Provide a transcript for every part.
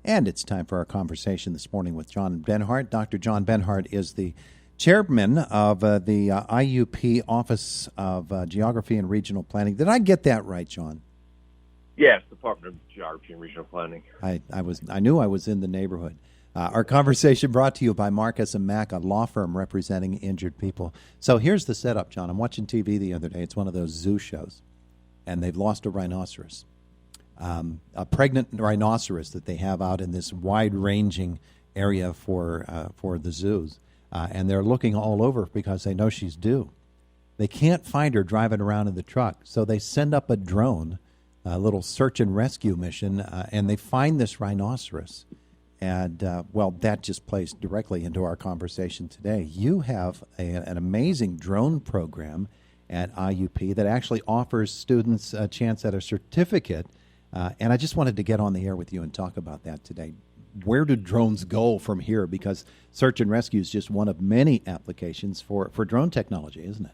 And it's time for our conversation this morning with John Benhart. Dr. John Benhart is the chairman of the IUP Office of Geography and Regional Planning. Did I get that right, John? Yes, Department of Geography and Regional Planning. I knew I was in the neighborhood. Our conversation brought to you by Marcus & Mack, a law firm representing injured people. So here's the setup, John. I'm watching TV the other day. It's one of those zoo shows, and they've lost a rhinoceros, a pregnant rhinoceros that they have out in this wide-ranging area for the zoos. And they're looking all over because they know she's due. They can't find her driving around in the truck, so they send up a drone, a little search and rescue mission, and they find this rhinoceros. And, that just plays directly into our conversation today. You have an amazing drone program at IUP that actually offers students a chance at a certificate. And I just wanted to get on the air with you and talk about that today. Where do drones go from here? Because search and rescue is just one of many applications for drone technology, isn't it?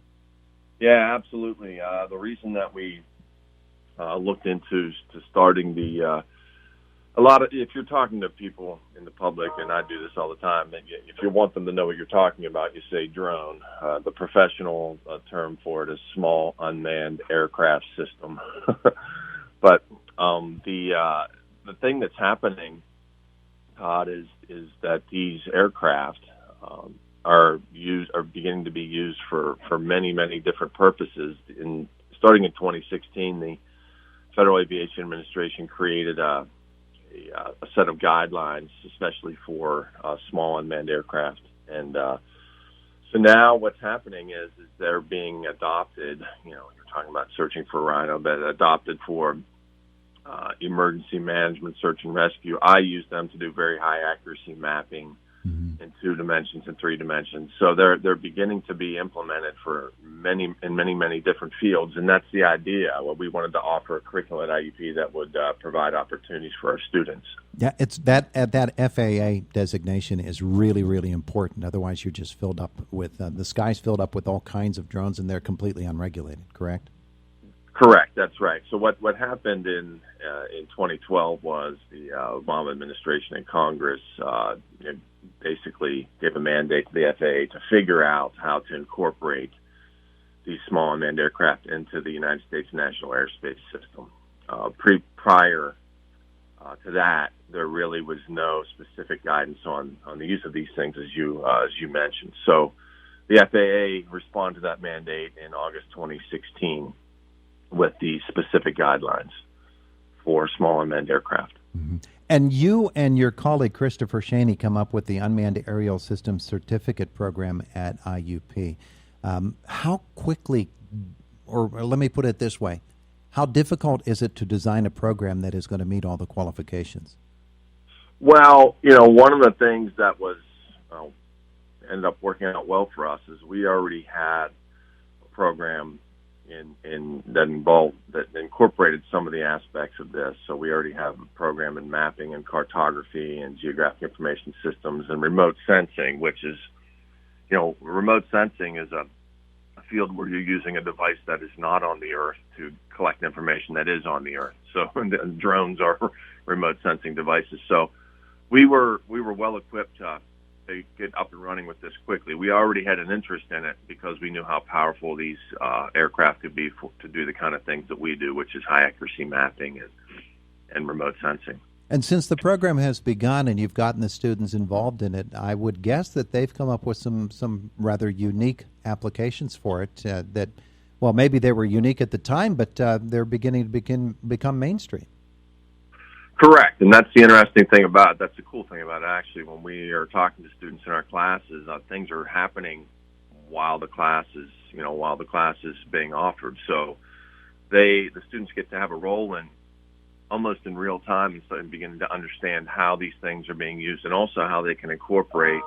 Yeah, absolutely. The reason that we looked into starting if you're talking to people in the public, and I do this all the time, if you want them to know what you're talking about, you say drone. The professional term for it is small unmanned aircraft system. But the thing that's happening, Todd, is that these aircraft are beginning to be used for many, many different purposes. Starting in 2016, the Federal Aviation Administration created a set of guidelines, especially for small unmanned aircraft. And so now what's happening is they're being adopted. You're talking about searching for rhino, but adopted for emergency management, search and rescue. I use them to do very high accuracy mapping in 2 dimensions and 3 dimensions. So they're beginning to be implemented in many different fields, and that's the idea. Well, we wanted to offer a curriculum at IUP that would provide opportunities for our students. Yeah, it's that FAA designation is really, really important. Otherwise, you're just filled up with the sky's filled up with all kinds of drones, and they're completely unregulated. Correct? Correct. That's right. So what happened in 2012 was the Obama administration and Congress basically gave a mandate to the FAA to figure out how to incorporate these small unmanned aircraft into the United States national airspace system. Prior to that, there really was no specific guidance on the use of these things, as you mentioned. So the FAA responded to that mandate in August 2016 with the specific guidelines for small unmanned aircraft. Mm-hmm. And you and your colleague Christopher Shaney come up with the Unmanned Aerial Systems Certificate Program at IUP. How quickly, or let me put it this way, how difficult is it to design a program that is going to meet all the qualifications? Well, one of the things that ended up working out well for us is we already had a program that incorporated some of the aspects of this. So we already have a program in mapping and cartography and geographic information systems and remote sensing, which is, remote sensing is a field where you're using a device that is not on the Earth to collect information that is on the Earth. So drones are remote sensing devices. So we were well equipped to get up and running with this quickly. We already had an interest in it because we knew how powerful these aircraft could be to do the kind of things that we do, which is high accuracy mapping and remote sensing. And since the program has begun and you've gotten the students involved in it, I would guess that they've come up with some rather unique applications for it that, maybe they were unique at the time, but they're beginning to become mainstream. Correct, and that's the interesting thing about it. That's the cool thing about it, actually. When we are talking to students in our classes, things are happening while the class is being offered. So the students get to have a role in almost in real time and beginning to understand how these things are being used, and also how they can incorporate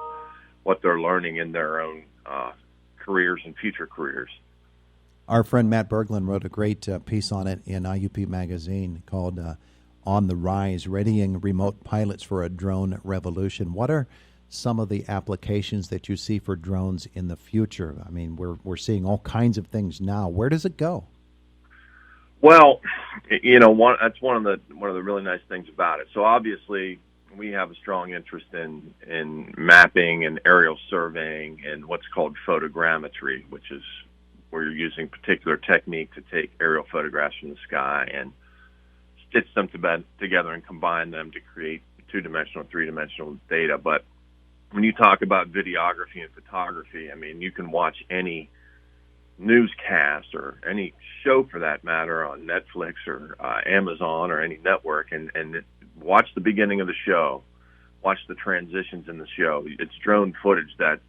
what they're learning in their own careers and future careers. Our friend Matt Berglund wrote a great piece on it in IUP Magazine called On the Rise, Readying Remote Pilots for a Drone Revolution. What are some of the applications that you see for drones in the future? I mean, we're seeing all kinds of things now. Where does it go? Well, that's one of the really nice things about it. So obviously, we have a strong interest in mapping and aerial surveying and what's called photogrammetry, which is where you're using particular technique to take aerial photographs from the sky and stitch them together and combine them to create two-dimensional, three-dimensional data. But when you talk about videography and photography, I mean, you can watch any newscast or any show for that matter on Netflix or Amazon or any network and watch the beginning of the show, watch the transitions in the show. It's drone footage that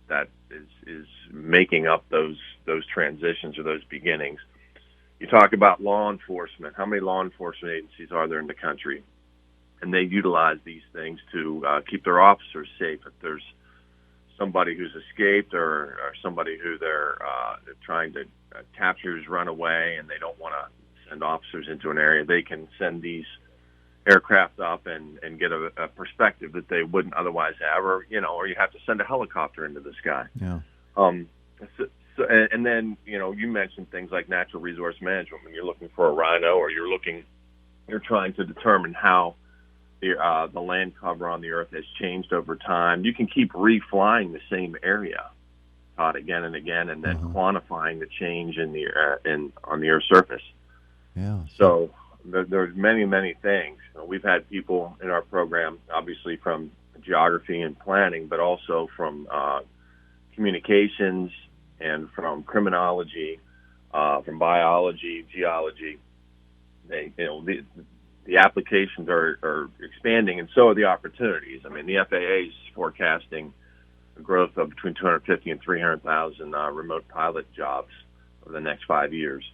is making up those transitions or those beginnings. You talk about law enforcement. How many law enforcement agencies are there in the country? And they utilize these things to keep their officers safe. If there's somebody who's escaped or somebody who they're trying to capture who's run away and they don't want to send officers into an area, they can send these aircraft up and get a perspective that they wouldn't otherwise have, or you have to send a helicopter into the sky. Yeah. And then, you mentioned things like natural resource management. When you're looking for a rhino or you're trying to determine how the land cover on the Earth has changed over time. You can keep reflying the same area, Todd, again and again, and then quantifying the change on the Earth's surface. Yeah. So there's many, many things. We've had people in our program, obviously from geography and planning, but also from communications and from criminology, from biology, geology. The applications are expanding, and so are the opportunities. I mean, the FAA is forecasting a growth of between 250 and 300,000 remote pilot jobs over the next 5 years.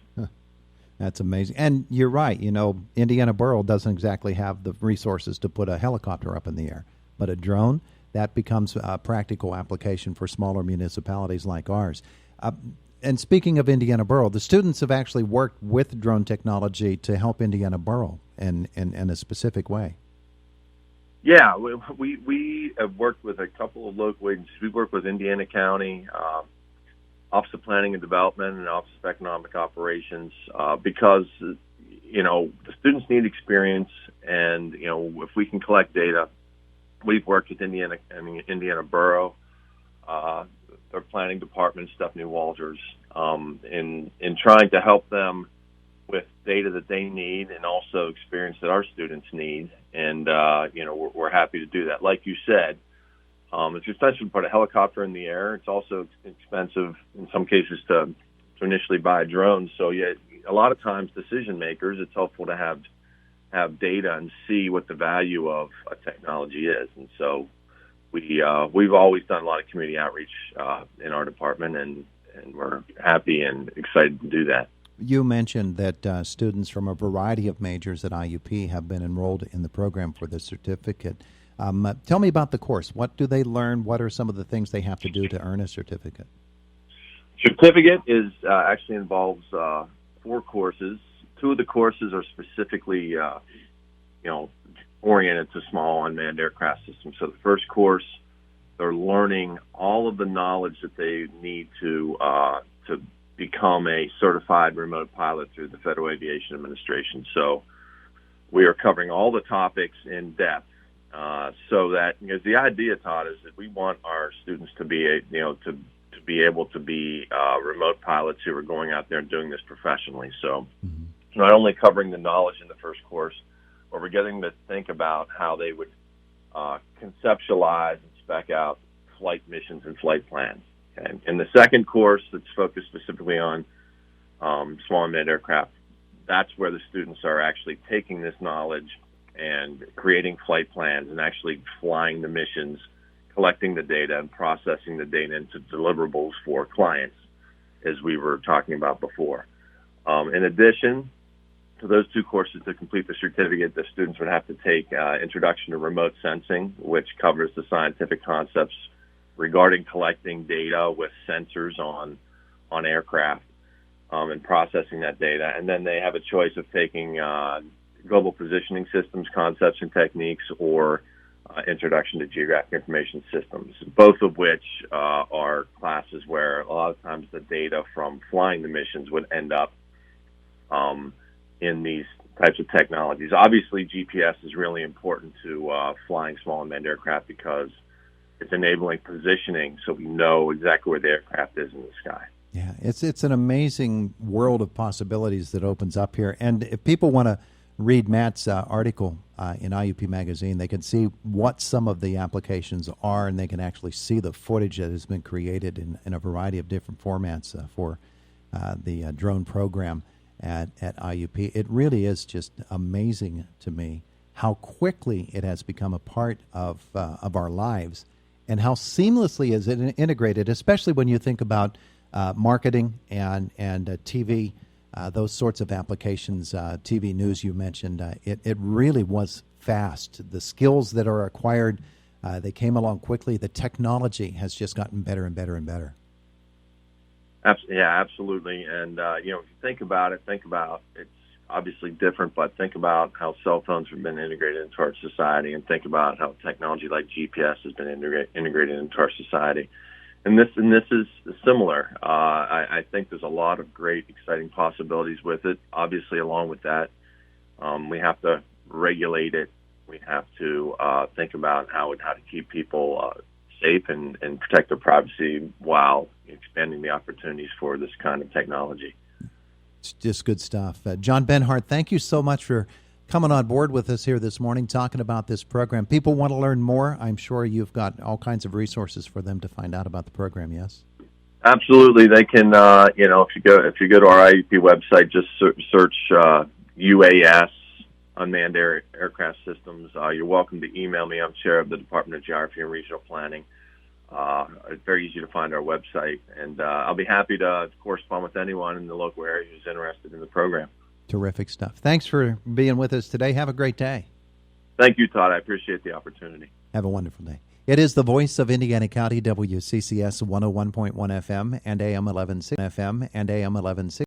That's amazing. And you're right. Indiana Borough doesn't exactly have the resources to put a helicopter up in the air, but a drone, that becomes a practical application for smaller municipalities like ours. And speaking of Indiana Borough, the students have actually worked with drone technology to help Indiana Borough in a specific way. Yeah, we have worked with a couple of local agencies. We work with Indiana County, Office of Planning and Development, and Office of Economic Operations, because the students need experience, and if we can collect data, we've worked with Indiana Borough, their planning department, Stephanie Walters, in trying to help them with data that they need and also experience that our students need. And, we're happy to do that. Like you said, it's expensive to put a helicopter in the air. It's also expensive in some cases to initially buy drones. So, a lot of times decision makers, it's helpful to have data and see what the value of a technology is. And so we've always done a lot of community outreach in our department, and we're happy and excited to do that. You mentioned that students from a variety of majors at IUP have been enrolled in the program for the certificate. Tell me about the course. What do they learn? What are some of the things they have to do to earn a certificate? Certificate actually involves 4 courses. 2 of the courses are specifically, oriented to small unmanned aircraft systems. So the first course, they're learning all of the knowledge that they need to become a certified remote pilot through the Federal Aviation Administration. So we are covering all the topics in depth, so that the idea, Todd, is that we want our students to be able to be remote pilots who are going out there and doing this professionally. So not only covering the knowledge in the first course, but we're getting to think about how they would conceptualize and spec out flight missions and flight plans. Okay. In the second course, that's focused specifically on small unmanned aircraft, that's where the students are actually taking this knowledge and creating flight plans and actually flying the missions, collecting the data, and processing the data into deliverables for clients, as we were talking about before. In addition to those 2 courses, to complete the certificate, the students would have to take Introduction to Remote Sensing, which covers the scientific concepts regarding collecting data with sensors on aircraft and processing that data. And then they have a choice of taking Global Positioning Systems concepts and techniques or Introduction to Geographic Information Systems, both of which are classes where a lot of times the data from flying the missions would end up in these types of technologies. Obviously, GPS is really important to flying small unmanned aircraft because it's enabling positioning so we know exactly where the aircraft is in the sky. Yeah, it's an amazing world of possibilities that opens up here. And if people want to read Matt's article in IUP Magazine, they can see what some of the applications are, and they can actually see the footage that has been created in a variety of different formats for the drone program at IUP. It really is just amazing to me how quickly it has become a part of our lives and how seamlessly is it integrated, especially when you think about marketing and TV, those sorts of applications, TV news you mentioned. It really was fast. The skills that are acquired, they came along quickly. The technology has just gotten better and better and better. Yeah, absolutely. And, if you think about it's obviously different, but think about how cell phones have been integrated into our society, and think about how technology like GPS has been integrated into our society. And this is similar. I think there's a lot of great, exciting possibilities with it. Obviously, along with that, we have to regulate it. We have to think about how to keep people safe and protect their privacy while expanding the opportunities for this kind of technology. It's just good stuff. John Benhart, thank you so much for coming on board with us here this morning, talking about this program. People want to learn more. I'm sure you've got all kinds of resources for them to find out about the program. Yes, absolutely. They can, if you go to our IUP website, just search UAS, Unmanned Aircraft Systems. You're welcome to email me. I'm chair of the Department of Geography and Regional Planning. It's very easy to find our website, and I'll be happy to correspond with anyone in the local area who's interested in the program. Terrific stuff. Thanks for being with us today. Have a great day. Thank you, Todd. I appreciate the opportunity. Have a wonderful day. It is the voice of Indiana County, WCCS 101.1 FM and AM 1160 FM and AM 1160.